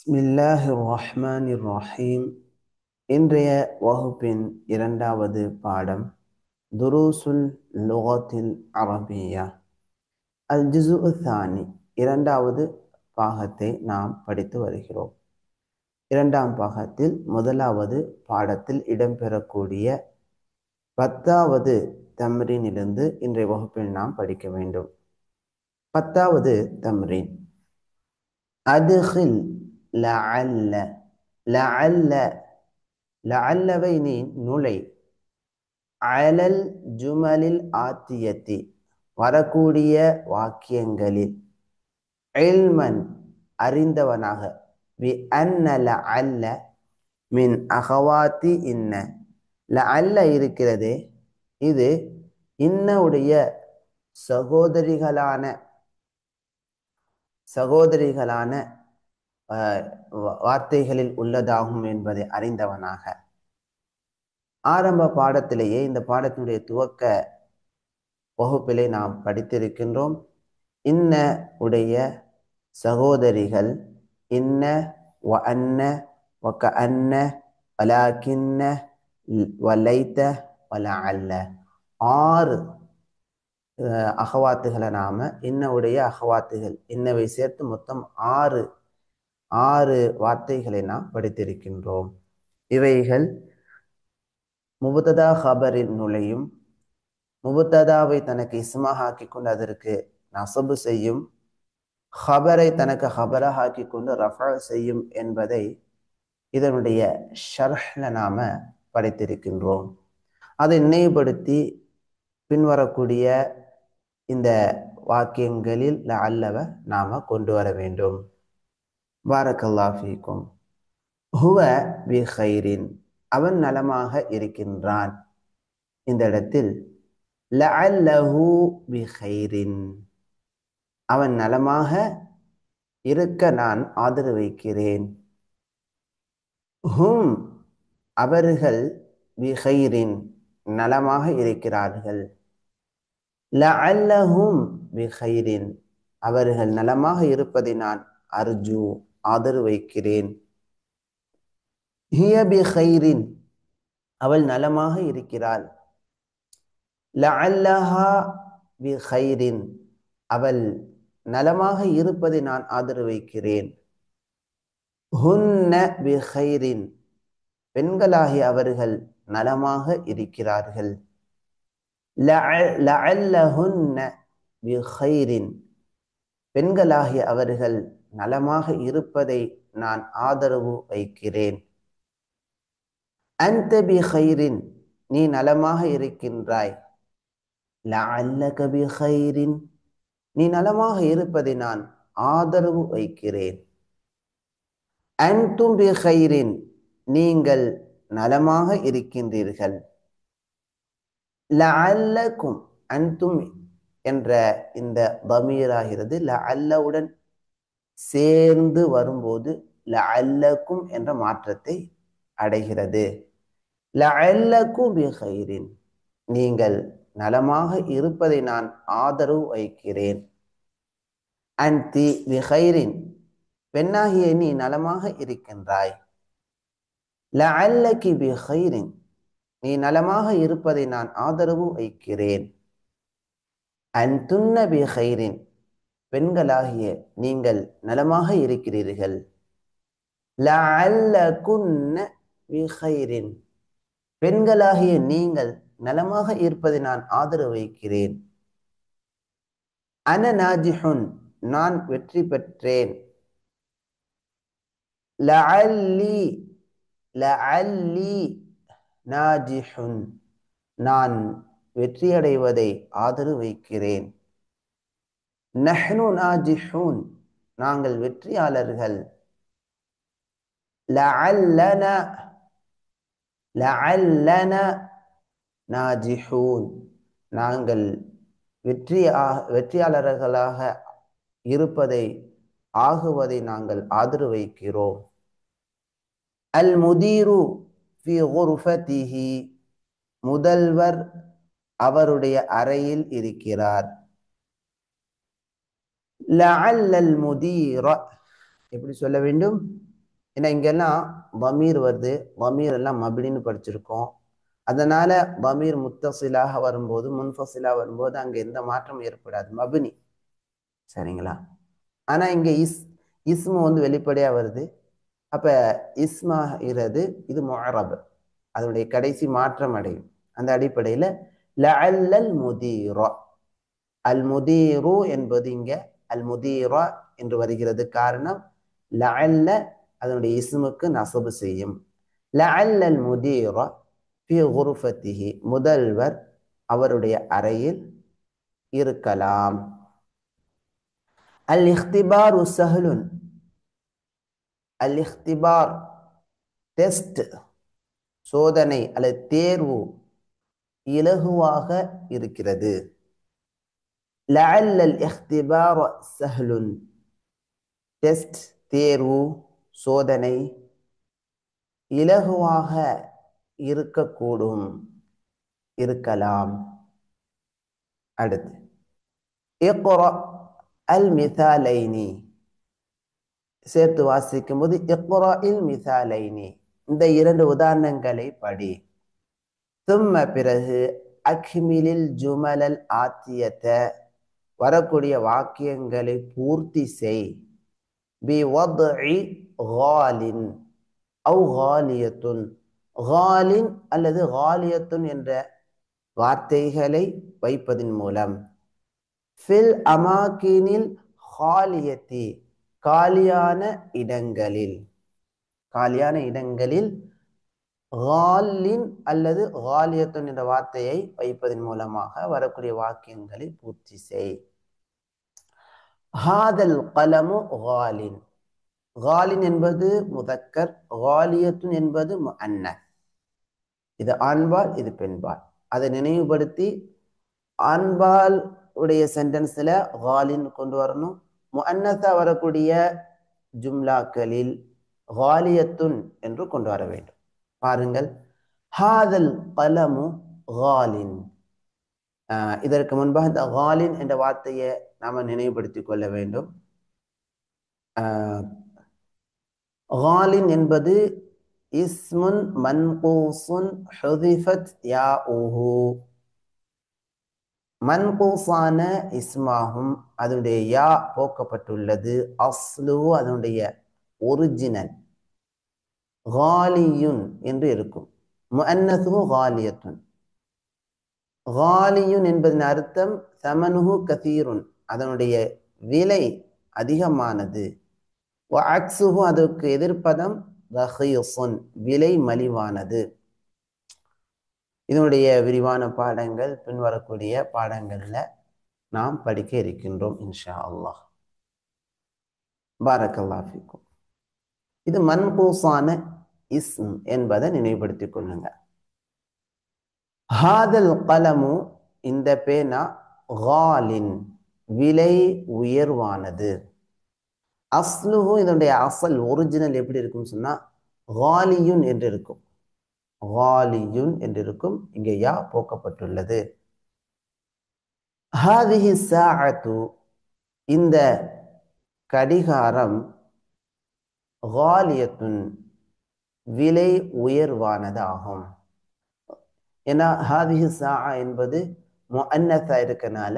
பிஸ்மில்லாஹிர் ரஹ்மானிர் ரஹீம். இன்றைய வகுப்பின் இரண்டாவது பாடம் துருசுல் லுகத்தில் அரபியா அல் ஜுஸு தானி, இரண்டாவது பாகத்தை நாம் படித்து வருகிறோம். இரண்டாம் பாகத்தில் முதலாவது பாடத்தில் இடம்பெறக்கூடிய 10வது தம்ரீனிலிருந்து இன்றைய வகுப்பில் நாம் படிக்க வேண்டும். 10வது தம்ரீன். அதுகில் லஅல்ல. லஅல்ல லஅல்லவை நீ நுழை. அலல் ஜுமலில் ஆத்தியத்தி, வரக்கூடிய வாக்கியங்களில். இல்மன், அறிந்தவனாக. பி அன்ன லஅல்ல மின் அகவாத்தி இன்ன. லஅல்ல இருக்கிறதே, இது இன்னுடைய சகோதரிகளான சகோதரிகளான வார்த்தைகளில் உள்ளதாகும் என்பதை அறிந்தவனாக. ஆரம்ப பாடத்திலேயே இந்த பாடத்தினுடைய துவக்க வகுப்பிலே நாம் படித்திருக்கின்றோம். இன்ன உடைய சகோதரிகள் இன்ன, வ அன்ன, வ கஅன்ன, வலாக்கின்ன, வலைத்த, வலஅல்ல. 6 அகவாத்துகளை நாம இன்ன உடைய அகவாத்துகள் இன்னவை சேர்த்து மொத்தம் 6 வார்த்தைகளை நாம் படித்திருக்கின்றோம். இவைகள் முபத்ததா ஹபரில் நுழையும், முபத்ததாவை தனக்கு இஸ்மாக ஆக்கி கொண்டு அதற்கு நசபு செய்யும், ஹபரை தனக்கு ஹபராக ஆக்கி கொண்டு ரஃபா செய்யும் என்பதை இதனுடைய ஷர்ஹ்ல நாம படித்திருக்கின்றோம். அதை நினைவுபடுத்தி பின்வரக்கூடிய இந்த வாக்கியங்களில் லஅல்லவ நாம கொண்டு வர வேண்டும். பாரக்கல்லாஹு ஃபீக்கும். ஹுவ பி கைரின், அவன் நலமாக இருக்கின்றான். இந்த இடத்தில் லஅல்லஹு பி கைரின், அவன் நலமாக இருக்க நான் ஆதரவு வைக்கிறேன். ஹும், அவர்கள் பி கைரின், நலமாக இருக்கிறார்கள். லஅல்லஹும் பி கைரின், அவர்கள் நலமாக இருப்பதை நான் அர்ஜு, ஆதரவு வைக்கிறேன். ஹிய பி கைரின், அவள் நலமாக இருக்கிறாள். லஅல்லஹா பி கைரின், அவள் நலமாக இருப்பதை நான் ஆதரவு வைக்கிறேன். ஹுன்ன பி கைரின், பெண்களாகிய அவர்கள் நலமாக இருக்கிறார்கள். லஅல்லஹுன்ன பி கைரின், பெண்களாகிய அவர்கள் நலமாக இருப்பதை நான் ஆதரவு வைக்கிறேன். அன்த பி கைரின், நீ நலமாக இருக்கின்றாய். லஅல்லக பி கைரின், நீ நலமாக இருப்பதை நான் ஆதரவு வைக்கிறேன். அன்தும் பி கைரின், நீங்கள் நலமாக இருக்கின்றீர்கள். லஅல்லக்கும், அன்தும் என்ற இந்த தமீராகிறது லஅல்லவுடன் சேர்ந்து வரும்போது லஅல்லக்கும் என்ற மாற்றத்தை அடைகிறது. லஅல்லக்கும் பி கைரின், நீங்கள் நலமாக இருப்பதை நான் ஆதரவு வைக்கிறேன். அன்தி பி கைரின், பெண்ணாகிய நீ நலமாக இருக்கின்றாய். லஅல்லகி பி கைரின், நீ நலமாக இருப்பதை நான் ஆதரவு வைக்கிறேன். அன்துன்ன பி கைரின், பெண்களாகிய நீங்கள் நலமாக இருக்கிறீர்கள். லஅல்லகுன்ன பி கைரின், பெண்களாகிய நீங்கள் நலமாக இருப்பதை நான் ஆதரவு வைக்கிறேன். அன நாஜிஹுன், நான் வெற்றி பெற்றேன். லஅல்லி லஅல்லி நாஜிஹுன், நான் வெற்றியடைவதை ஆதரவு வைக்கிறேன். நஹ்னு நாஜிஹூன், நாங்கள் வெற்றியாளர்கள். லஅல்லன லஅல்லன நாஜிஹூன், நாங்கள் வெற்றியாளர்களாக இருப்பதை ஆகுவதை நாங்கள் ஆதரவு வைக்கிறோம். அல் முதீரு ஃபி குர்ஃபதிஹி, முதல்வர் அவருடைய அறையில் இருக்கிறார். லஅல்லல் முதீர, எப்படி சொல்ல வேண்டும்? ஏன்னா இங்கெல்லாம் பமீர் வருது, பமீர் எல்லாம் மபினின்னு படிச்சிருக்கோம். அதனால பமீர் முத்தசிலாக வரும்போது முன்ஃபசிலாக வரும்போது அங்க எந்த மாற்றமும் ஏற்படாது, மபினி. சரிங்களா? ஆனா இங்க இஸ்மு வந்து வெளிப்படையா வருது. அப்ப இஸ்மாகிறது இது முஅரப், அதனுடைய கடைசி மாற்றம் அடையும். அந்த அடிப்படையில லஅல்லல் முதீர, அல் முதீரு என்பது இங்க அல் முதீரா என்று வருகிறது. காரணம் லஅல்ல அதனுடைய இஸ்முக்கு நசபு செய்யும். லஅல்லல் முதீர ஃபி குர்ஃபத்திஹி, முதல்வர் அவருடைய அறையில் இருக்கலாம். அல் இஹ்திபாரு சஹ்லுன், அல் இஹ்திபார் டெஸ்ட், சோதனை அல்லது தேர்வு இலகுவாக இருக்கிறது. லஅல்லல் இஹ்திபார சஹ்லுன், டெஸ்ட் தேர்வு சோதனை இலகுவாக இருக்கக்கூடும், இருக்கலாம். அடுத்து இக்ரா அல் மிசாலைனி, சேர்த்து வாசிக்கும் போது இக்ரா இல் மிசாலைனி, இந்த இரண்டு உதாரணங்களை படி. தும்ம பிறகு அக்மிலில் ஜுமலல் ஆத்தியத, வரக்கூடிய வாக்கியங்களை பூர்த்தி செய். பி வத்இ காலின் அவு காலியத்துன், காலின் அல்லது காலியத்துன் என்ற வார்த்தைகளை வைப்பதின் மூலம். ஃபில் அமாக்கினில் காலியத்தி, காலியான இடங்களில், காலியான இடங்களில் காலின் அல்லது காலியத்துன் என்ற வார்த்தையை வைப்பதன் மூலமாக வரக்கூடிய வாக்கியங்களை பூர்த்தி செய். ஹாதல் கலமு காலின், காலின் என்பது முதக்கர், காலியத்துன் என்பது முஅன்னஸ். இது ஆண்பால், இது பெண்பால். அதை நினைவுபடுத்தி ஆண்பால் உடைய சென்டென்ஸ்ல காலின் கொண்டு வரணும். முஅன்னஸா வரக்கூடிய ஜும்லாக்களில் காலியத்துன் என்று கொண்டு வர வேண்டும். பாருங்கள், ஹாதல் கலமு காலின். இதற்கு முன்பாக இந்த காலின் என்ற வார்த்தையை நாம நினைவுபடுத்திக் கொள்ள வேண்டும். காலின் என்பது இஸ்முன் மன்கூசுன் ஹுதிஃபத் யாஉஹு, மன்கூசான இஸ்மாகும், அதனுடைய யா போக்கப்பட்டுள்ளது. அஸ்லு அதனுடைய ஒரிஜினல் காலியுன் என்று இருக்கும். முஅன்னஸு காலியத்துன். காலியுன் என்பதன் அர்த்தம் சமனுஹு கதீருன், அதனுடைய விலை அதிகமானது. வஅக்ஸுஹு அதற்கு எதிர்ப்பதம் ரஹீஸுன், விலை மலிவானது. இதனுடைய விரிவான பாடங்கள் பின்வரக்கூடிய பாடங்கள்ல நாம் படிக்க இருக்கின்றோம் இன்ஷா அல்லாஹ். பாரக்கல்லாஹு ஃபீக்கும். இது மன்கூசான இஸ்ம் என்பதை நினைவுபடுத்திக் கொள்ளுங்க. ஹாதல் கலமு, இந்த பேனா, காலின் விலை உயர்வானது. அஸ்லுஹு இதனுடைய அசல் ஒரிஜினல் எப்படி இருக்கும்னு சொன்னா காலியுன் என்று இருக்கும். காலியுன் என்று இருக்கும். இங்கே யா போக்கப்பட்டுள்ளது. ஹாதிஹி ஸாஅத்து, இந்த கடிகாரம், காலியத்துன் விலை உயர்வானதாகும். ஏன்னா ஹாதிஹி ஸாஅ என்பது முஅன்னஸா இருக்கனால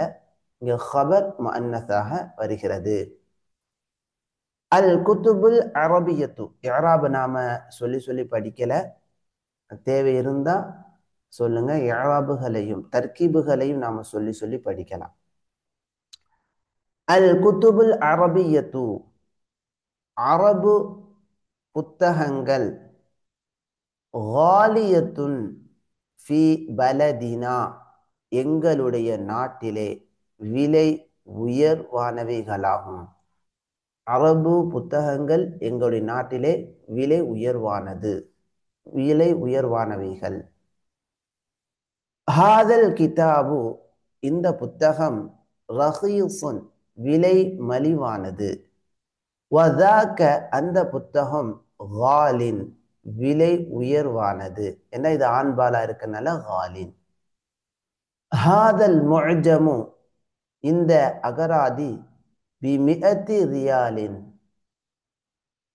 இங்க ஹபர் முஅன்னஸாக வருகிறது. அல் குத்துபுல் அரபியத்து, இஅராப் நாம சொல்லி சொல்லி படிக்கல, தேவை இருந்தா சொல்லுங்க. இஅராபுகளையும் தர்கீபுகளையும் நாம சொல்லி சொல்லி படிக்கலாம். அல் குத்துபுல் அரபியத்து, அரபு புத்தகங்கள், காலியத்துன் ஃபி பலதினா எங்களுடைய நாட்டிலே விலை உயர்வானவைகளாகும். அரபு புத்தகங்கள் எங்களுடைய நாட்டிலே விலை உயர்வானது, விலை உயர்வானவைகள். ஹாதல் கிதாபு, இந்த புத்தகம், ரஹீஸுன் விலை மலிவானது. வதாக்க அந்த புத்தகம், காலின் விலை உயர்வானது. என்ன, இது ஆண்பாலா இருக்கனால காலின். ஹாதல் முஅஜமு, இந்த அகராதி, பிமிஅத்தி ரியாலின்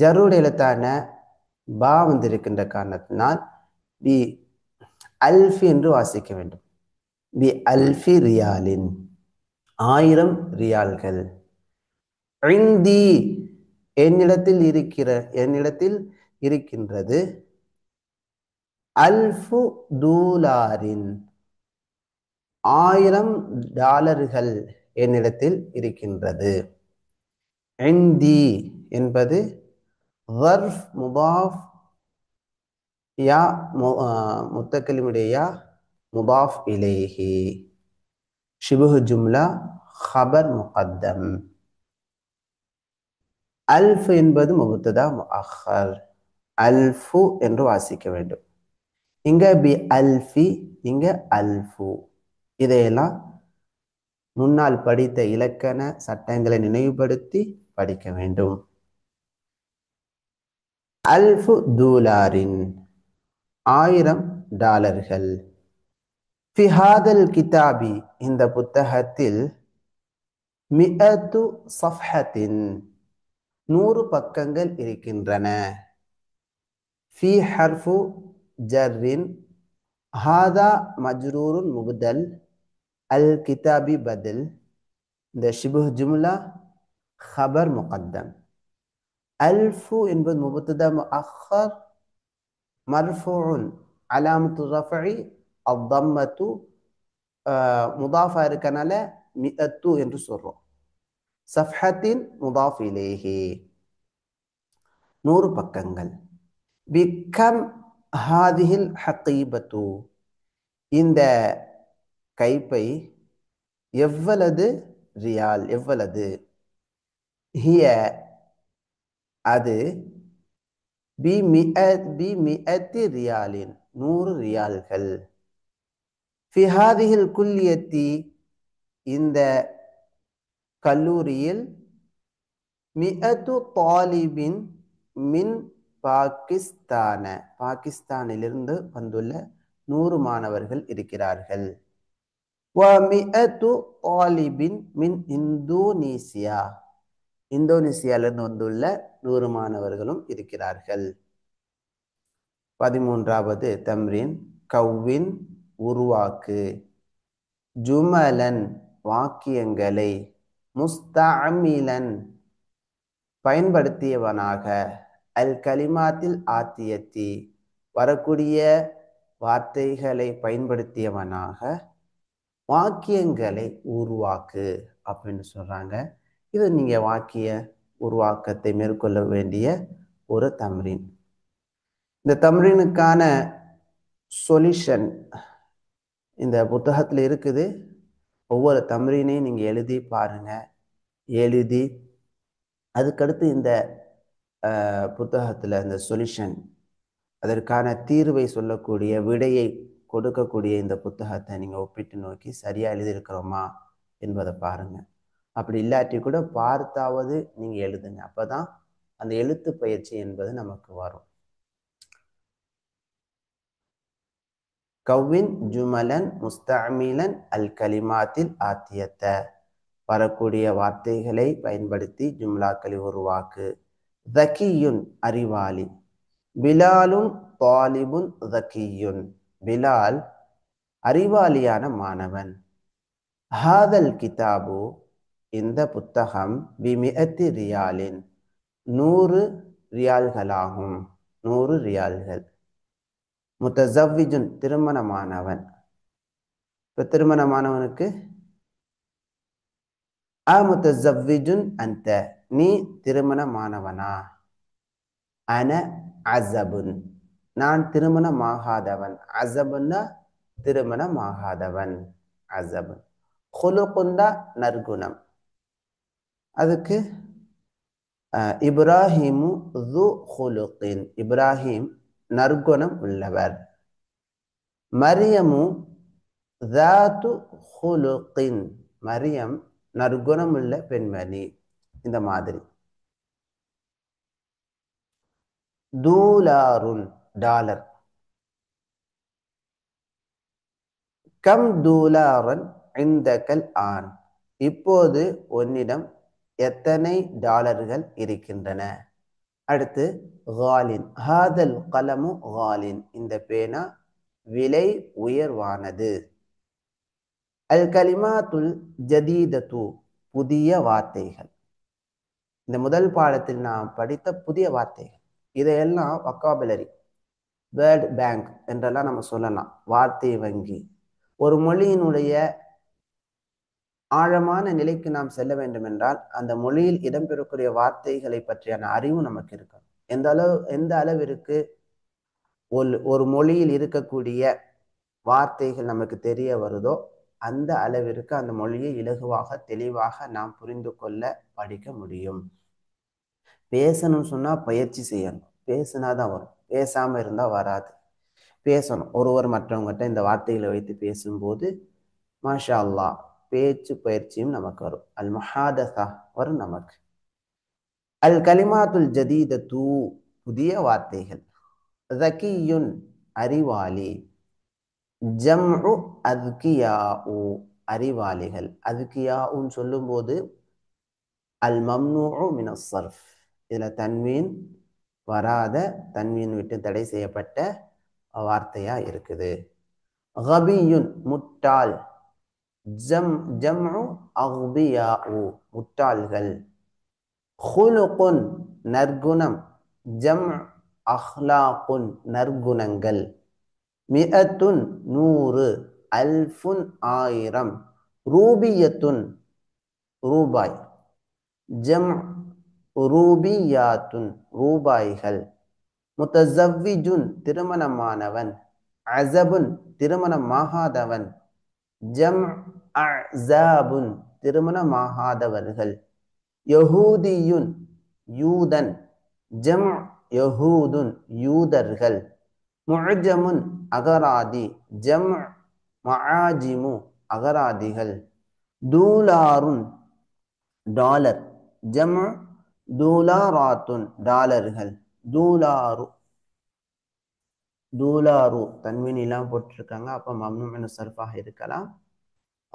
ஜருடைய எழுத்தான பா வந்திருக்கின்ற காரணத்தினால் பி அல்ஃபி என்று வாசிக்க வேண்டும். பி அல்ஃபி ரியாலின் 1000 ரியால்கள். இந்தி என்னிடத்தில் இருக்கின்றது. அல்ஃபு தூலாரின் 1000 டாலர்கள் என்னிடத்தில் இருக்கின்றது. இந்தி என்பது ظرف முதாஃப் யா முத்தக்கலிமுடைய யா முதாஃப் இலைஹி ஷிபுஹு ஜும்லா ஹபர் முகத்தம். அல்ஃப் என்பது முபத்ததா முஅக்கர். அல்ஃபு என்று வாசிக்க வேண்டும். இங்க பி அல்ஃபி, இங்க அல்ஃபு. இதையெல்லாம் முன்னால் படித்த இலக்கண சட்டங்களை நினைவுபடுத்தி படிக்க வேண்டும். அல்ஃபு தூலாரின் 1000 டாலர்கள். ஃபி ஹாதல் கிதாபி இந்த புத்தகத்தில் மிஅத்து சஃப்ஹத்தின் 100 பக்கங்கள் இருக்கின்றன. ஃபி ஹர்ஃபு ஜர்ரின் ஹாதா மஜ்ரூருன் முபதல் அல் கிதாபி பதில். இந்த ஷிபுஹ் ஜும்லா ஹபர் முகத்தம். அல்ஃபு என்பது முபத்ததா முஅக்கர் மர்ஃபூஉன் அலாமத்து ரஃபஇ அத்தம்மத்து முதாஃபா இருக்கனால மிஅத்து என்று சொல்றோம். சஃப்ஹத்தின் முதாஃப் இலைஹி 100 பக்கங்கள். பிகம் ஹாதிஹில் ஹகீபத்து இந்த கைப்பை எவ்வளவு ரியால் எவ்வளவு. ஹிய அது பி மிஅத்தி ரியாலின் 100 ரியால்கள். ஃபி ஹாதிஹில் குல்லியத்தி இந்த கல்லூரியில் மிஅத்து தாலிபின் மின் பாகிஸ்தானிலிருந்து வந்துள்ள 100 மாணவர்கள் இருக்கிறார்கள். வ மிஅத்து தாலிபின் மின் இந்தோனேசியா இந்தோனேசியாவிலிருந்து வந்துள்ள 100 மாணவர்களும் இருக்கிறார்கள். 13வது தம்ரீன் கவ்வின் உருவாக்கு ஜுமலன் வாக்கியங்களை முஸ்தஅமிலன் பயன்படுத்தியவனாக அல் கலிமாத்தில் ஆத்தியத்தி வரக்கூடிய வார்த்தைகளை பயன்படுத்தியவனாக வாக்கியங்களை உருவாக்கு அப்படின்னு சொல்றாங்க. இது நீங்க வாக்கிய உருவாக்கத்தை மேற்கொள்ள வேண்டிய ஒரு தம்ரீன். இந்த தம்ரீனுக்கான சொல்யூஷன் இந்த புத்தகத்தில் இருக்குது. ஒவ்வொரு தம்ரீனையும் நீங்க எழுதி பாருங்க. எழுதி அதுக்கடுத்து இந்த புத்தகத்தில் இந்த சொல்யூஷன் அதற்கான தீர்வை சொல்லக்கூடிய விடையை கொடுக்கக்கூடிய இந்த புத்தகத்தை நீங்கள் ஒப்பிட்டு நோக்கி சரியாக எழுதியிருக்கிறோமா என்பதை பாருங்க. அப்படி இல்லாட்டி கூட பார்த்தாவது நீங்கள் எழுதுங்க. அப்போ தான் அந்த எழுத்து பயிற்சி என்பது நமக்கு வரும். கவ்வின் ஜுமலன் முஸ்தஅமிலன் அல் கலிமாத்தில் ஆத்தியத்த வரக்கூடிய வார்த்தைகளை பயன்படுத்தி ஜும்லாக்களை உருவாக்கு. தக்கியுன் அறிவாளி. பிலாலுன் தாலிபுன் தக்கியுன் பிலால் அறிவாளியான மாணவன். ஹாதல் கிதாபு இந்த புத்தகம் பிமிஅத்தி ரியாலின் 100 ரியால்களாகும். 100 ரியால்கள். முத்தஸவ்விஜுன் திருமணமானவன். இப்போ திருமணமானவனுக்கு முத்தஸவ்விஜுன் அந்த நீ திருமணமானவனா. அன அஸபுன் நான் திருமணமாகாதவன். அஸபுன்னா திருமணமாகாதவன். அஸபுன். ஹுலுகுன்னா நற்குணம். அதுக்கு இப்ராஹிமு து ஹுலுகின் இப்ராஹிம் நற்குணம் உள்ளவர். மரியமு தாத்து ஹுலுகின் மரியம் நற்குணம் உள்ள பெண்மணி. இந்த மாதிரி. தூலாருன் டாலர். கம் தூலாரன் இந்தக்கல் ஆன் இப்போது உன்னிடம் எத்தனை டாலர்கள் இருக்கின்றன. அடுத்து காலின், ஹாதல் கலமு காலின், இந்த பேனா விலை உயர்வானது. அல் கலிமாத்துல் ஜதீதத்து, புதிய வார்த்தைகள். இந்த முதல் பாடத்தில் நாம் படித்த புதிய வார்த்தைகள் இதையெல்லாம் வொக்காபுலரி, வேர்ட் பேங்க் என்றெல்லாம் நம்ம சொல்லலாம். வார்த்தை வங்கி. ஒரு மொழியினுடைய ஆழமான நிலைக்கு நாம் செல்ல வேண்டும் என்றால் அந்த மொழியில் இடம்பெறக்கூடிய வார்த்தைகளை பற்றியான அறிவு நமக்கு இருக்கும். எந்த அளவிற்கு ஒரு மொழியில் இருக்கக்கூடிய வார்த்தைகள் நமக்கு தெரிய வருதோ அந்த அளவிற்கு அந்த மொழியை இலகுவாக தெளிவாக நாம் புரிந்து கொள்ள படிக்க முடியும். பேசணும்னு சொன்னா பயிற்சி செய்யணும். பேசினாதான் வரும், பேசாம இருந்தா வராது. பேசணும். ஒருவர் மற்றவங்ககிட்ட இந்த வார்த்தைகளை வைத்து பேசும்போது மாஷா அல்லாஹ் பேச்சு பயிற்சியும் நமக்கு வரும். அல் முஹாதஸா வரும் நமக்கு. அல் கலிமாத்துல் ஜதீதத்து, புதிய வார்த்தைகள். ஸகியுன், அறிவாளி. ஜம்உ அத்கியாஉ, அறிவாளிகள். அத்கியாஉன்னு சொல்லும்போது அல் மம்னூஉ மினஸ் ஸர்ஃப், இதுல தன்வீன் வராத, தன்வீன் விட்டு தடை செய்யப்பட்ட வார்த்தையா இருக்குது. கபியுன், முட்டாள். ஜம்உ அக்பியாஉ, முட்டாள்கள். ஹுலுகுன், நற்குணம். ஜம்உ அஹ்லாகுன், நற்குணங்கள். மிஅத்துன், நூறு. அல்ஃபுன், ஆயிரம். ரூபியத்துன், ரூபாய். ஜம்உ ரூபியாத்துன், ரூபாய்கள். முத்தஸவ்விஜுன், திருமணமானவன். அஸபுன், திருமணமாகாதவன். ஜம்உ அஸாபுன், திருமணமாகாதவர்கள். யஹூதியுன், யூதன். ஜம்உ யஹூதுன், யூதர்கள். முஅஜமுன், அகராதி. ஜம்உ மஆஜிமு, அகராதிகள். தூலாருன், டாலர். ஜம்உ தூலாராத்துன், டாலர்கள். தூலாரு, தூலாரு தன்வீன் இல்லாம போட்டிருக்காங்க, அப்ப மம்னூ மின ஸர்ஃபாக இருக்கலாம்.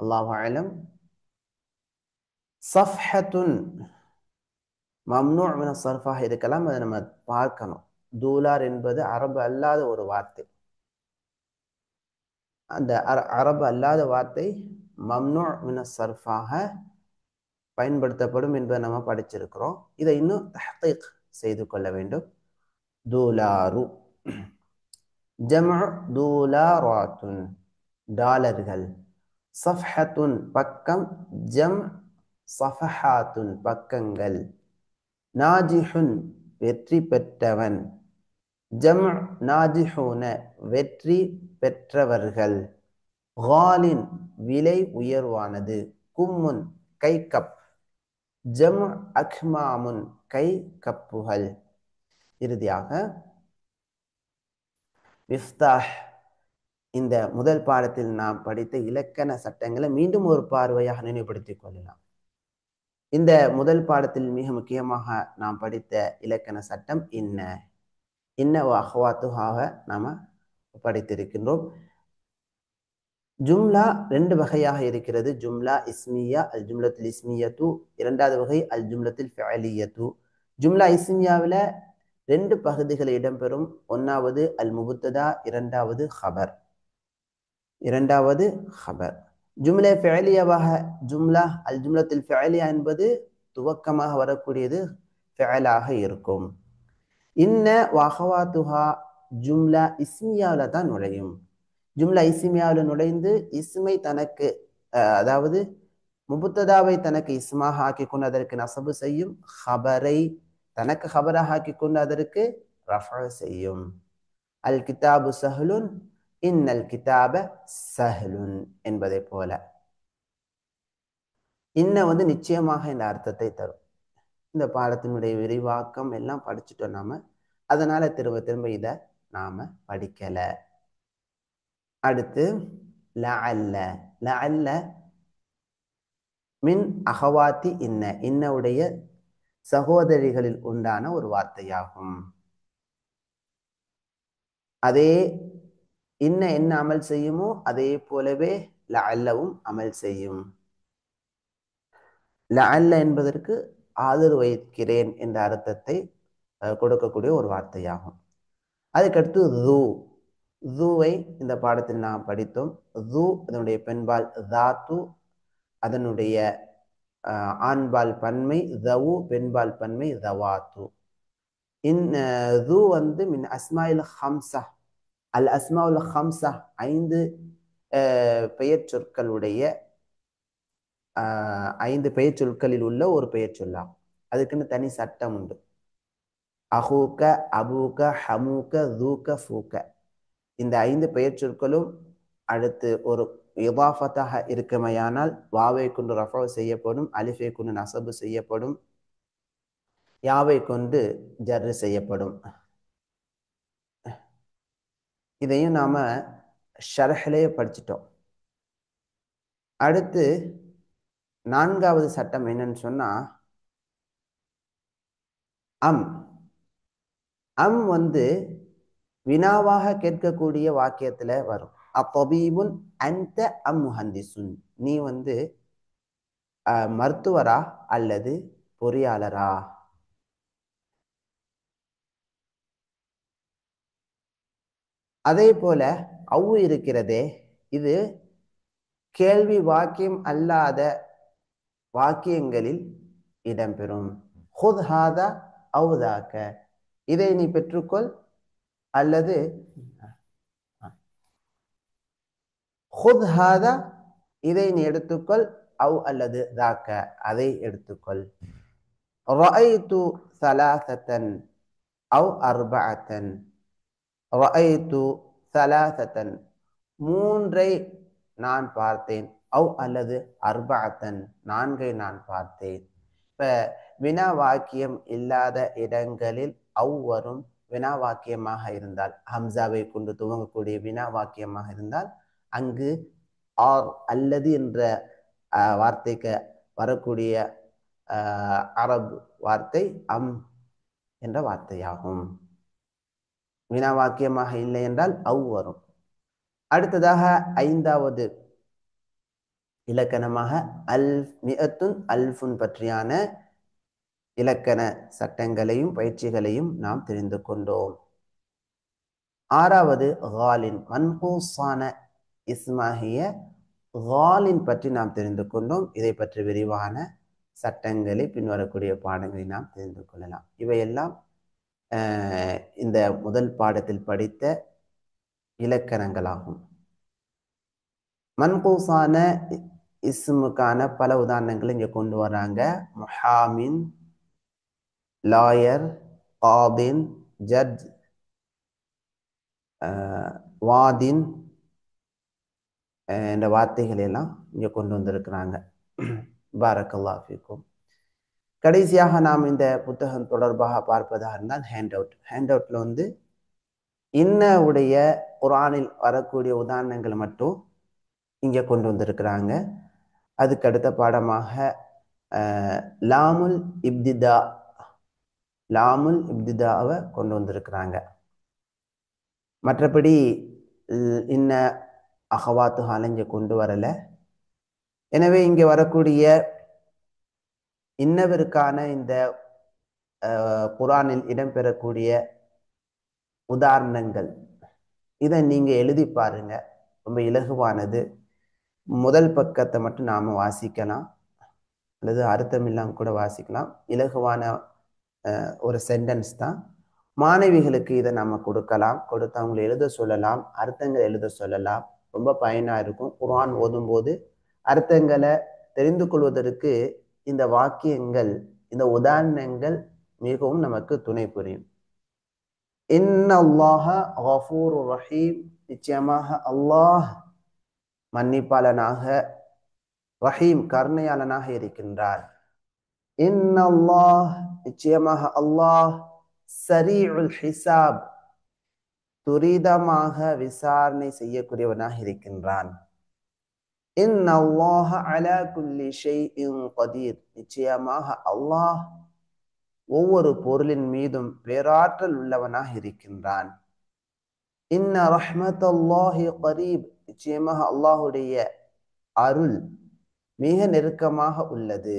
அல்லாஹு அலம். ஸஃப்ஹத்துன், மம்னூ மின ஸர்ஃபாக இருக்கலாம், அதை நம்ம பார்க்கணும். தூலார் என்பது அரபு அல்லாத ஒரு வார்த்தை. அந்த அரபு அல்லாத வார்த்தை மம்னூ மின ஸர்ஃபாக பயன்படுத்தப்படும் என்பதை நம்ம படிச்சிருக்கிறோம். இதை இன்னும் தஹ்கீக் செய்து கொள்ள வேண்டும். தூலாரு. ஜம்உ தூலாராத்துன், டாலர்கள். ஸஃப்ஹத்துன், பக்கம். ஜம்உ ஸஃபஹாத்துன், பக்கங்கள். நாஜிஹுன், வெற்றி பெற்றவன். ஜம்உ நாஜிஹூன, வெற்றி பெற்றவர்கள். காலின், விலை உயர்வானது. கும்முன், கை கப். ஜம்உ அக்மாமுன், கை கப்புகள். இறுதியாக மிஃப்தாஹ். இந்த முதல் பாடத்தில் நாம் படித்த இலக்கண சட்டங்களை மீண்டும் ஒரு பார்வையாக நினைவுபடுத்திக் கொள்ளலாம். இந்த முதல் பாடத்தில் மிக முக்கியமாக நாம் படித்த இலக்கண சட்டம் இன்ன. இன்ன அஹ்வாத்துஹாக நாம படித்திருக்கின்றோம். ஜும்லா ரெண்டு வகையாக இருக்கிறது. ஜும்லா இஸ்மியா, அல் ஜும்லத்துல் இஸ்மியத்து. இரண்டாவது வகை அல் ஜும்லத்துல் ஃபிஅலியத்து. ஜும்லா இஸ்மியாவில் ரெண்டு பகுதிகள் இடம்பெறும். ஒன்றாவது அல் முபத்ததா, இரண்டாவது ஹபர். ஜும்லா ஃபிஅலியாவாக ஜும்லா அல் ஜும்லத்துல் ஃபிஅலியா என்பது துவக்கமாக வரக்கூடியது, ஃபிஅலாக இருக்கும். இன்ன வஹவாத்துஹா ஜும்லா இஸ்மியாவில் தான் நுழையும். ஜும்லா இஸ்மியாவில் நுழைந்து இஸ்மை தனக்கு, அதாவது முபத்ததாவை தனக்கு இஸ்மாக ஆக்கி கொண்டு அதற்கு நசபு செய்யும். ஹபரை தனக்கு ஹபராக ஆக்கி கொண்டு அதற்கு ரஃபா செய்யும். அல் கிதாபு சஹ்லுன், இன்னல் கிதாப சஹ்லுன் என்பதை போல இன்ன நிச்சயமாக இந்த அர்த்தத்தை தரும். இந்த பாடத்தினுடைய விரிவாக்கம் எல்லாம் படிச்சுட்டோம் நாம, அதனால திரும்ப திரும்ப இதை நாம படிக்கல. அடுத்து லஅல்ல. லஅல்ல மின் அஹவாத்தி இன்ன, இன்னவுடைய சகோதரிகளில் உண்டான ஒரு வார்த்தையாகும். அதே இன்ன என்ன அமல் செய்யுமோ அதே போலவே லஅல்லவும் அமல் செய்யும். லஅல்ல என்பதற்கு ஆதரவு வைக்கிறேன் என்ற அர்த்தத்தை கொடுக்கக்கூடிய ஒரு வார்த்தையாகும். அதுக்கடுத்து ஜூவை இந்த பாடத்தில் நாம் படித்தோம். ஜூ அதனுடைய பெண்பால் தாத்து, அதனுடைய ஆண்பால் பன்மை ஜவு, பெண்பால் பன்மை ஜவாத்து. ஜூ வந்து மின் அஸ்மாயில் ஹம்சா, அல் அஸ்மாவுல் ஹம்சா, 5 பெயர் சொற்களுடைய 5 பெயர் சொற்களில் உள்ள ஒரு பெயர் சொல்லாம். அதுக்குன்னு தனி சட்டம் உண்டு. அஹூக்க, அபூக்க, ஹமூக்க, ஜூக்க, ஃபூக்க. இந்த 5 பெயர் சொற்களும் அடுத்து ஒரு இதாஃபத்தாக இருக்குமையானால் வாவை கொண்டு ரஃபா செய்யப்படும், அலிஃபை கொண்டு நசபு செய்யப்படும், யாவை கொண்டு ஜர்ரு செய்யப்படும். இதையும் நாம ஷர்ஹ்லயே படிச்சிட்டோம். அடுத்து 4வது சட்டம் என்னன்னு சொன்னா அம் வந்து வினாவாக கேட்கக்கூடிய வாக்கியத்துல வரும். அத்தபீபுன் அன்த அம் முஹந்திசுன், நீ வந்து மருத்துவரா அல்லது பொறியாளரா? அதே போல அவு இருக்கிறதே, இது கேள்வி வாக்கியம் அல்லாத வாக்கியங்களில் இடம்பெறும். ஹுத் ஹாதா அவு தாக்க, இதை நீ பெற்றுக்கொள் அல்லது ஹுத் ஹாதா, இதை நீ எடுத்துக்கொள், அவு அல்லது தாக்க, அதை எடுத்துக்கொள். ரஅய்து ஸலாஸத்தன் அவு அர்பஅத்தன், ரஅய்து ஸலாஸத்தன், 3ஐ நான் பார்த்தேன், அவு அல்லது அர்பஅத்தன், 4ஐ நான் பார்த்தேன். இப்ப வினா வாக்கியம் இல்லாத இடங்களில் அவு வரும். வினா வாக்கியமாக இருந்தால், ஹம்சாவை கொண்டு துவங்கக்கூடிய வினா வாக்கியமாக இருந்தால் அங்கு ஆர் அல்லது என்ற வார்த்தைக்கு வரக்கூடிய அரபு வார்த்தை அம் என்ற வார்த்தையாகும். வினா வாக்கியமாக இல்லை என்றால் அவு வரும். அடுத்ததாக 5வது இலக்கணமாக மிஅத்துன் அல்ஃபுன் பற்றியான இலக்கண சட்டங்களையும் பயிற்சிகளையும் நாம் தெரிந்து கொண்டோம். 6வது காலின், மன்கூஸான இஸ்மாகிய காலின் பற்றி நாம் தெரிந்து கொண்டோம். இதை பற்றி விரிவான சட்டங்களை பின்வரக்கூடிய பாடங்களை நாம் தெரிந்து கொள்ளலாம். இவையெல்லாம் இந்த முதல் பாடத்தில் படித்த இலக்கணங்களாகும். மன்கூஸான இஸ்முக்கான பல உதாரணங்களை இங்கே கொண்டு வராங்க. முஹாமின், லாயர், காதின், ஜட்ஜ், வாதின் என்ற வார்த்தைகளை எல்லாம் இங்கே கொண்டு வந்திருக்கிறாங்க. பாரக்கல்லாஹு ஃபீக்கும். கடைசியாக நாம் இந்த புத்தகம் தொடர்பாக பார்ப்பதாக இருந்தால் ஹேண்ட் அவுட்ல வந்து இன்ன உடைய குர்ஆனில் வரக்கூடிய உதாரணங்களை மட்டும் இங்கே கொண்டு வந்திருக்கிறாங்க. அதுக்கு அடுத்த பாடமாக லாமுல் இப்திதாவை கொண்டு வந்திருக்கிறாங்க. மற்றபடி இன்ன அகவாத்துகால இங்கே கொண்டு வரல. எனவே இங்கே வரக்கூடிய இன்னவருக்கான இந்த குர்ஆனில் இடம்பெறக்கூடிய உதாரணங்கள், இதை நீங்க எழுதி பாருங்க. ரொம்ப இலகுவானது. முதல் பக்கத்தை மட்டும் நாம வாசிக்கலாம் அல்லது அர்த்தம் இல்லாம கூட வாசிக்கலாம். இலகுவான ஒரு சென்டென்ஸ் தான். மாணவிகளுக்கு இதை நம்ம கொடுத்து அவங்களை எழுத சொல்லலாம், அர்த்தங்களை எழுத சொல்லலாம். ரொம்ப பயனா இருக்கும். குர்ஆன் ஓதும் போது அர்த்தங்களை தெரிந்து கொள்வதற்கு இந்த வாக்கியங்கள், இந்த உதாரணங்கள் மிகவும் நமக்கு துணை புரியும். இன்னல்லாஹ கஃபூருர் ரஹீம், நிச்சயமாக அல்லாஹ் மன்னிப்பாளனாக, ரஹீம் கருணையாளனாக இருக்கின்றார். இன்னல்லாஹ், நிச்சயமாக அல்லாஹ், சரீஉல் ஹிசாப், துரிதமாக விசாரணை செய்யக்கூடியவனாக இருக்கின்றான். இன்னல்லாஹ அலா குல்லி ஷைஇன் கதீர், நிச்சயமாக அல்லாஹ் ஒவ்வொரு பொருளின் மீதும் பேராற்றல் உள்ளவனாக இருக்கின்றான். இன்ன ரஹ்மத்தல்லாஹி கரீப், நிச்சயமாக அல்லாஹுடைய அருள் மிக நெருக்கமாக உள்ளது.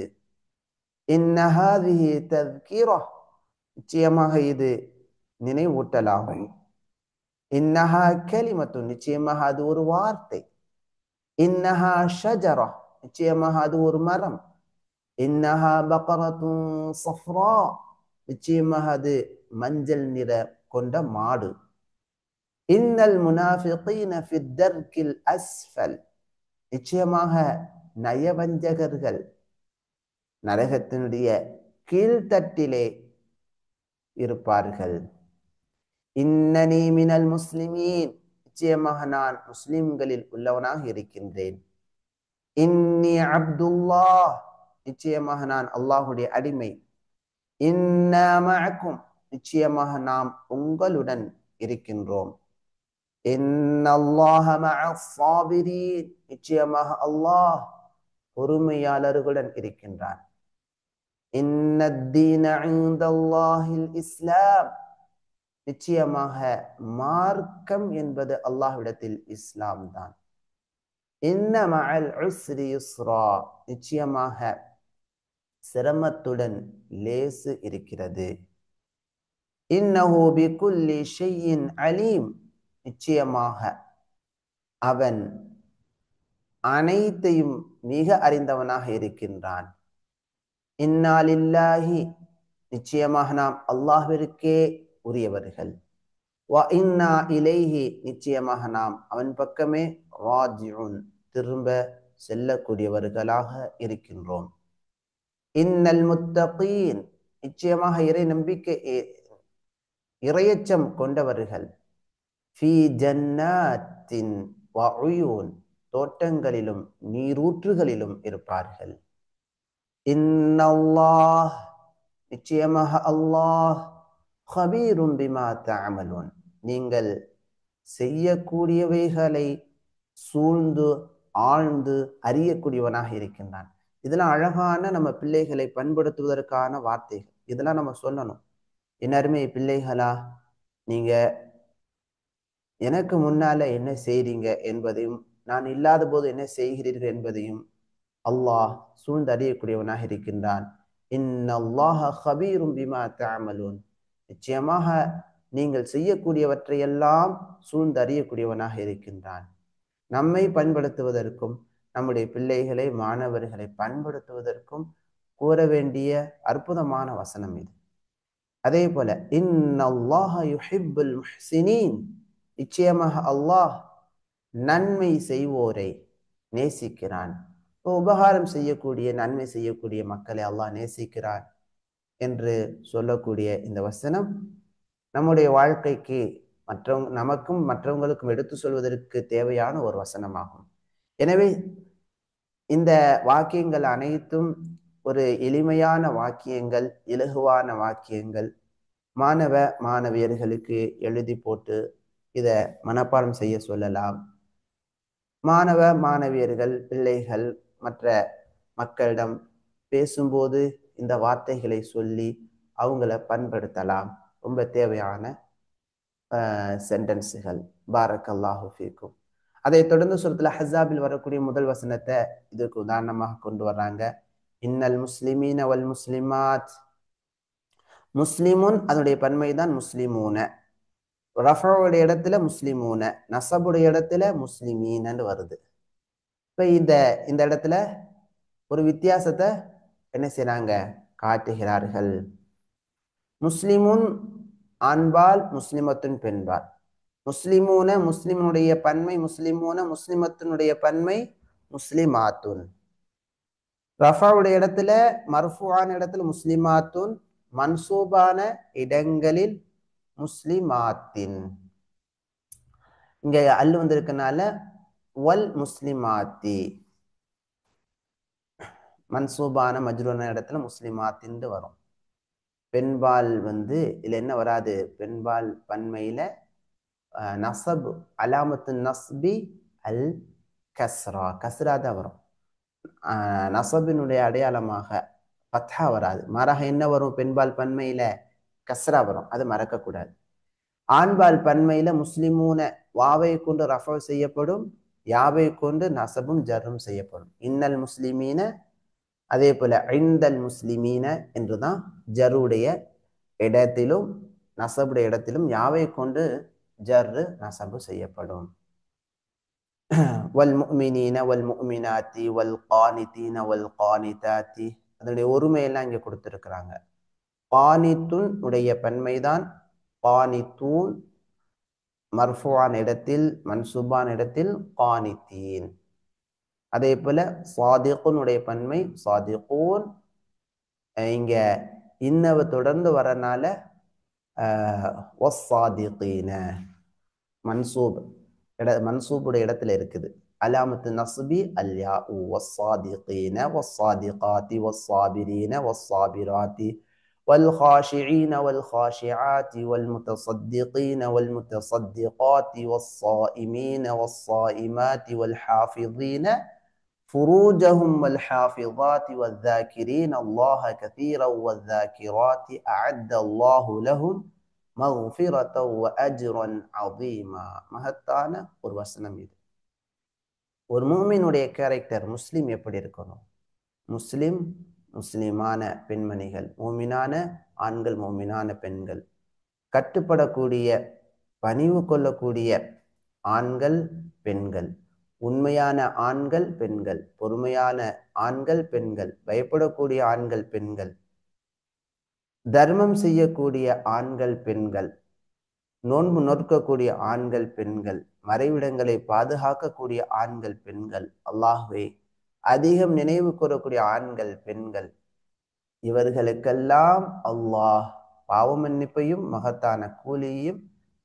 இன்ன ஹாதிஹி தஸ்கிரா, நிச்சயமாக இது நினைவூட்டலாகும். இன்னஹா கலிமத்து, நிச்சயமாக அது ஒரு வார்த்தை. இன்னஹா ஷஜரா, நிச்சயமாக அது ஒரு மரம். இன்னஹா பக்ரத்துன் ஸஃப்ரா, நிச்சயமாக அது மஞ்சள் நிற கொண்ட மாடு. இன்னல் முனாஃபிகீன ஃபித் தர்கில் அஸ்ஃபல், நிச்சயமாக நயவஞ்சகர்கள் நரகத்தினுடைய கீழ்த்தட்டிலே இருப்பார்கள். இன்னனி மினல் முஸ்லிமீன், நிச்சயமாக நான் முஸ்லிம்களில் உள்ளவனாக இருக்கின்றேன். இன்னி அப்துல்லாஹ், நிச்சயமாக நான் அல்லாஹுடைய அடிமை. இன்னா மஅக்கும், நிச்சயமாக நாம் உங்களுடன் இருக்கின்றோம். இன்னல்லாஹ மஅஸ் ஸாபிரீன், நிச்சயமாக அல்லாஹ் பொறுமையாளர்களுடன் இருக்கின்றான். இன்னத்தீன இன்தல்லாஹில் இஸ்லாம், நிச்சயமாக மார்க்கம் என்பது அல்லாஹ்விடத்தில் இஸ்லாம் தான். இன்ன மஅல் உஸ்ரி யுஸ்ரா, நிச்சயமாக சிரமத்துடன் லேசு இருக்கிறது. இன்னஹு பிகுல்லி ஷைஇன் அலீம், நிச்சயமாக அவன் அனைத்தையும் மிக அறிந்தவனாக இருக்கின்றான். இன்னா லில்லாஹி, நிச்சயமாக நாம் அல்லாஹ்விற்கே உரியவர்கள். வ இன்னா இலைஹி, நிச்சயமாக நாம் அவன் பக்கமே ராஜிஉன், திரும்ப செல்லக்கூடியவர்களாக இருக்கின்றோம். இன்னல் முத்தகீன், நிச்சயமாக இறை நம்பிக்கை இறையச்சம் கொண்டவர்கள் ஃபீ ஜன்னாத்தின் வ உயூன், தோட்டங்களிலும் நீரூற்றுகளிலும் இருப்பார்கள். இன்னல்லாஹ், நிச்சயமாக அல்லாஹ் ஹபீரும் பிமா தஅமலூன், நீங்கள் செய்யக்கூடியவைகளை சூழ்ந்து ஆழ்ந்து அறியக்கூடியவனாக இருக்கின்றான். இதெல்லாம் அழகான நம்ம பிள்ளைகளை பண்படுத்துவதற்கான வார்த்தைகள். இதெல்லாம் நம்ம சொல்லணும். எல்லாருமே பிள்ளைகளா, நீங்க எனக்கு முன்னால என்ன செய்றீங்க என்பதையும் நான் இல்லாத போது என்ன செய்கிறீர்கள் என்பதையும் அல்லாஹ் சூழ்ந்து அறியக்கூடியவனாக இருக்கின்றான். இன்னல்லாஹ ஹபீரும் பிமா தஅமலூன், நிச்சயமாக நீங்கள் செய்யக்கூடியவற்றையெல்லாம் சூழ்ந்து அறியக்கூடியவனாக இருக்கின்றான். நம்மை பண்படுத்துவதற்கும் நம்முடைய பிள்ளைகளை மாணவர்களை பண்படுத்துவதற்கும் கூற வேண்டிய அற்புதமான வசனம் இது. அதே போல இன்னல்லாஹ யுஹிப்புல் முஹ்சினீன், நிச்சயமாக அல்லாஹ் நன்மை செய்வோரை நேசிக்கிறான். உபகாரம் செய்யக்கூடிய நன்மை செய்யக்கூடிய மக்களை அல்லாஹ் நேசிக்கிறான் என்று சொல்லக்கூடிய இந்த வசனம் நம்முடைய வாழ்க்கைக்கு நமக்கும் மற்றவங்களுக்கும் எடுத்து சொல்வதற்கு தேவையான ஒரு வசனமாகும். எனவே இந்த வாக்கியங்கள் அனைத்தும் ஒரு எளிமையான வாக்கியங்கள், இலகுவான வாக்கியங்கள். மாணவ மாணவியர்களுக்கு எழுதி போட்டு இதை மனப்பாடம் செய்ய சொல்லலாம். மாணவ மாணவியர்கள் பிள்ளைகள் மற்ற மக்களிடம் பேசும்போது இந்த வார்த்தைகளை சொல்லி அவங்கள பண்படுத்தலாம். ரொம்ப தேவையான சென்டென்ஸுகள். பாரக்கல்லாஹு ஃபீக்கும். அதை தொடர்ந்து சூரத்துல் அஹ்ஸாபில் வரக்கூடிய முதல் வசனத்தை இதற்கு உதாரணமாக கொண்டு வர்றாங்க. இன்னல் முஸ்லிமீன வல் முஸ்லிமாத், முஸ்லிமுன் அதனுடைய பன்மைதான் முஸ்லிமூன. ரஃபுடைய இடத்துல முஸ்லிமூன, நசபுடைய இடத்துல முஸ்லிமீனன்னு வருது. இப்ப இந்த இடத்துல ஒரு வித்தியாசத்தை என்ன செய்றாங்க, காட்டுகிறார்கள். முஸ்லிமுன் ஆண்பால், முஸ்லிமத்துன் பெண்பால். முஸ்லிமூன முஸ்லிமுடைய பன்மை முஸ்லிமூன, முஸ்லிமத்தினுடைய பன்மை முஸ்லிமாத்துன். ரஃபாவுடைய இடத்துல மர்ஃபூஆன இடத்துல முஸ்லிமாத்துன், மன்சூபான இடங்களில் முஸ்லிமாத்தின். இங்க அல்லு வந்திருக்கனால வல் முஸ்லிமாத்தி, மன்சூபான மஜ்ரூரான இடத்துல முஸ்லிமாத்தின் வரும். பெண்பால் இதுல என்ன வராது, பெண்பால் பன்மையில நசப் அலாமத்து நஸ்பி அல் கஸ்ரா, கஸ்ரா தான் வரும். நசபினுடைய அடையாளமாக பத்ஹா வராது. மாறாக என்ன வரும், பெண்பால் பன்மையில கஸ்ரா வரும். அது மறக்கக்கூடாது. ஆண்பால் பன்மையில முஸ்லிமூன வாவை கொண்டு ரஃபா செய்யப்படும், யாவை கொண்டு நசபும் ஜர்ரும் செய்யப்படும். இன்னல் முஸ்லிமீன, அதே போல இந்தல் முஸ்லிமீன என்றுதான் ஜருடைய இடத்திலும் நசபுடைய இடத்திலும் யாவை கொண்டு ஜர்ரு நசபு செய்யப்படும். வல் முஃமினீன வல் முஃமினாத்தி வல் கானிதீன வல் கானிதாத்தி, அதனுடைய ஒருமையெல்லாம் இங்கே கொடுத்துருக்குறாங்க. கானித்துன் உடைய பன்மைதான் கானித்தூன், மர்ஃபுவான் இடத்தில் மன்சூபான் இடத்தில் கானித்தீன். அதே போல சாதிகுன் உடைய பன்மை சாதிகூன், இங்க இன்னவ தொடர்ந்து வரனால வஸ்ஸாதிகீன மன்சூப் மன்சூபுடைய இடத்துல இருக்குது. அலாமத்து நஸ்பி அல்யா வஸ்ஸாதிகீன வஸ்ஸாதிகாத்தி வஸ்ஸாபிரீன வஸ்ஸாபிராத்தி والخاشعين والخاشعات والمتصدقين والمتصدقات والصائمين والصائمات والحافظين فروجهم والحافظات والذاكرين الله كثيرا والذاكرات أعد الله لهم مغفرة وأجرا عظيما. மகத்தான ஒரு வசனம் இது. ஒரு மூமினுடைய கேரக்டர் முஸ்லிம் எப்படி இருக்கணும்? முஸ்லிம் முஸ்லிமான பெண்மணிகள், மூமினான ஆண்கள் மூமினான பெண்கள், கட்டுப்படக்கூடிய பணிவு கொள்ளக்கூடிய ஆண்கள் பெண்கள், உண்மையான ஆண்கள் பெண்கள், பொறுமையான ஆண்கள் பெண்கள், பயப்படக்கூடிய ஆண்கள் பெண்கள், தர்மம் செய்யக்கூடிய ஆண்கள் பெண்கள், நோன்பு நோக்கக்கூடிய ஆண்கள் பெண்கள், மறைவிடங்களை பாதுகாக்கக்கூடிய ஆண்கள் பெண்கள், அல்லாஹ்வை அதிகம் நினைவு கூறக்கூடிய ஆண்கள் பெண்கள், இவர்களுக்கெல்லாம் அல்லாஹ் பாவ மன்னிப்பையும் மகத்தான கூலியையும்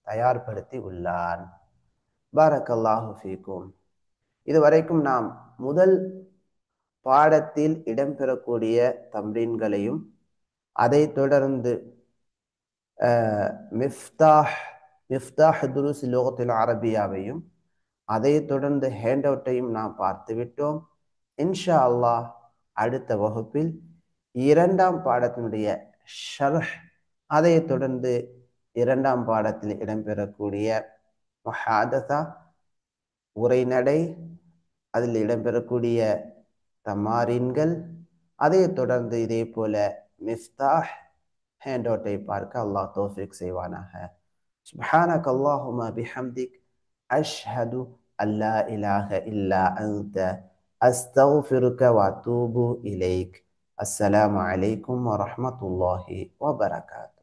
தயார்படுத்தி உள்ளான். பாரக்கல்லாஹு ஃபீக்கும். இதுவரைக்கும் நாம் முதல் பாடத்தில் இடம்பெறக்கூடிய தம்ரீன்களையும், அதை தொடர்ந்து மிஃப்தாஹ் துருஸ் லுகத்தில் அரபியாவையும், அதை தொடர்ந்து ஹேண்ட் அவுட்டையும் நாம் பார்த்து விட்டோம். இன்ஷா அல்லாஹ் அடுத்த வகுப்பில் இரண்டாம் பாடத்தினுடைய ஷர்ஹ், அதை தொடர்ந்து இரண்டாம் பாடத்தில் இடம்பெறக்கூடிய முஹாதஸா உரைநடை, அதில் இடம்பெறக்கூடிய தமாரின்கள், அதை தொடர்ந்து இதே போல மிஃப்தாஹ் ஹேண்ட் அவுட்டை பார்க்க அல்லாஹ் தௌஃபீக் செய்வானாக. சுப்ஹானக அல்லாஹும்ம பிஹம்திக் அஷ்ஹது அல்லா இலாஹ இல்லா அன்த அஸ்தக்ஃபிருக வ அத்தூபு இலைக். அஸ்ஸலாமு அலைக்கும் வரஹ்மத்துல்லாஹி வபரகாத்துஹு.